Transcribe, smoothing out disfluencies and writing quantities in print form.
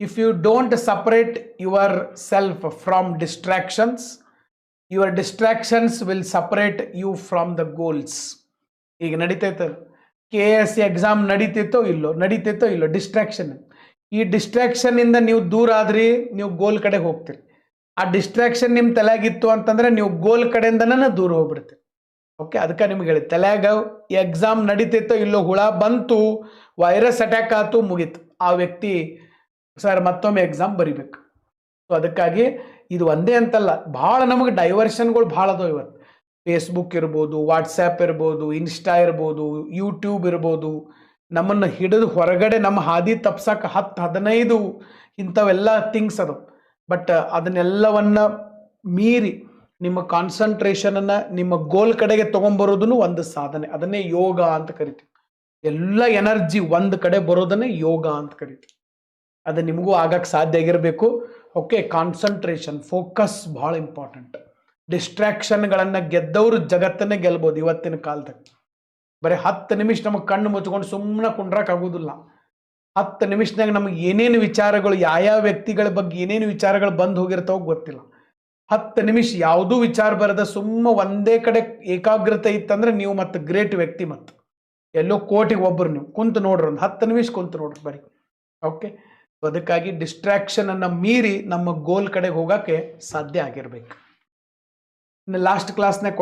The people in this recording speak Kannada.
If you don't separate yourself from distractions, your distractions will separate you from the goals. ಈಗ ನಡೀತೈತೆ KS ಎಕ್ಸಾಮ್ ನಡೀತೈತೋ ಇಲ್ಲೋ ಡಿಸ್ಟ್ರಾಕ್ಷನ್. ಈ ಡಿಸ್ಟ್ರಾಕ್ಷನ್ ಇಂದ ನೀವು ದೂರ ಆದ್ರಿ, ನೀವು ಗೋಲ್ ಕಡೆ ಹೋಗ್ತೀರಿ. ಆ ಡಿಸ್ಟ್ರಾಕ್ಷನ್ ನಿಮ್ಮ ತಲೆಯಾಗಿತ್ತು ಅಂತಂದ್ರೆ ನೀವು ಗೋಲ್ ಕಡೆಯಿಂದನೇ ದೂರ ಹೋಗ್ಬಿಡ್ತೀರಿ. ಓಕೆ, ಅದಕ್ಕೆ ನಿಮ್ಗೆ ಹೇಳಿ, ತಲೆಯಾಗ ಎಕ್ಸಾಮ್ ನಡೀತೈತೋ ಇಲ್ಲೋ, ಹುಳ ಬಂತು, ವೈರಸ್ ಅಟ್ಯಾಕ್ ಆಯ್ತು, ಮುಗೀತು, ಆ ವ್ಯಕ್ತಿ ಸರ್ ಮತ್ತೊಮ್ಮೆ ಎಕ್ಸಾಮ್ ಬರಿಬೇಕು. ಸೊ ಅದಕ್ಕಾಗಿ ಇದು ಒಂದೇ ಅಂತಲ್ಲ, ಭಾಳ ನಮಗೆ ಡೈವರ್ಷನ್ಗಳು ಭಾಳ ಅದಾವ ಇವತ್ತು. ಫೇಸ್ಬುಕ್ ಇರ್ಬೋದು, ವಾಟ್ಸ್ಯಾಪ್ ಇರ್ಬೋದು, ಇನ್ಸ್ಟಾ ಇರ್ಬೋದು, ಯೂಟ್ಯೂಬ್ ಇರ್ಬೋದು, ನಮ್ಮನ್ನು ಹಿಡಿದು ಹೊರಗಡೆ ನಮ್ಮ ಹಾದಿ ತಪ್ಸಕ್ಕೆ 10-15 ಇಂಥವೆಲ್ಲ ಥಿಂಗ್ಸ್ ಅದು. ಬಟ್ ಅದನ್ನೆಲ್ಲವನ್ನ ಮೀರಿ ನಿಮ್ಮ ಕಾನ್ಸಂಟ್ರೇಷನನ್ನು ನಿಮ್ಮ ಗೋಲ್ ಕಡೆಗೆ ತೊಗೊಂಬರೋದನ್ನು ಒಂದು ಸಾಧನೆ. ಅದನ್ನೇ ಯೋಗ ಅಂತ ಕರಿತೀವಿ. ಎಲ್ಲ ಎನರ್ಜಿ ಒಂದು ಕಡೆ ಬರೋದನ್ನೇ ಯೋಗ ಅಂತ ಕರಿತೀವಿ. ಅದು ನಿಮಗೂ ಆಗಕ್ಕೆ ಸಾಧ್ಯ ಆಗಿರಬೇಕು. ಓಕೆ, ಕಾನ್ಸಂಟ್ರೇಷನ್, ಫೋಕಸ್ ಭಾಳ ಇಂಪಾರ್ಟೆಂಟ್. ಡಿಸ್ಟ್ರಾಕ್ಷನ್ಗಳನ್ನು ಗೆದ್ದವರು ಜಗತ್ತನ್ನೇ ಗೆಲ್ಬೋದು ಇವತ್ತಿನ ಕಾಲದಾಗ. ಬರೀ 10 ನಿಮಿಷ ನಮಗೆ ಕಣ್ಣು ಮುಚ್ಕೊಂಡು ಸುಮ್ಮನೆ ಕುಂಡ್ರಕ್ಕಾಗೋದಿಲ್ಲ. 10 ನಿಮಿಷದಾಗ ನಮಗೆ ಏನೇನು ವಿಚಾರಗಳು, ಯಾವ ವ್ಯಕ್ತಿಗಳ ಬಗ್ಗೆ ಏನೇನು ವಿಚಾರಗಳು ಬಂದು ಹೋಗಿರ್ತಾವ ಗೊತ್ತಿಲ್ಲ. 10 ನಿಮಿಷ ಯಾವುದೂ ವಿಚಾರ ಬರದ ಒಂದೇ ಕಡೆ ಏಕಾಗ್ರತೆ ಇತ್ತಂದ್ರೆ ನೀವು ಮತ್ತೆ ಗ್ರೇಟ್ ವ್ಯಕ್ತಿ. ಮತ್ತು ಎಲ್ಲೋ ಕೋಟಿಗೆ ಒಬ್ಬರು ನೀವು ಕುಂತು ನೋಡ್ರಿ, ಒಂದು 10 ನಿಮಿಷ ಕುಂತು ನೋಡ್ರಿ ಬರೀ. ಓಕೆ, ಅದಕ್ಕಾಗಿ ಡಿಸ್ಟ್ರಾಕ್ಷನನ್ನು ಮೀರಿ ನಮ್ಮ ಗೋಲ್ ಕಡೆಗೆ ಹೋಗೋಕ್ಕೆ ಸಾಧ್ಯ ಆಗಿರ್ಬೇಕು. ಇನ್ನು ಲಾಸ್ಟ್ ಕ್ಲಾಸ್ನಾಗ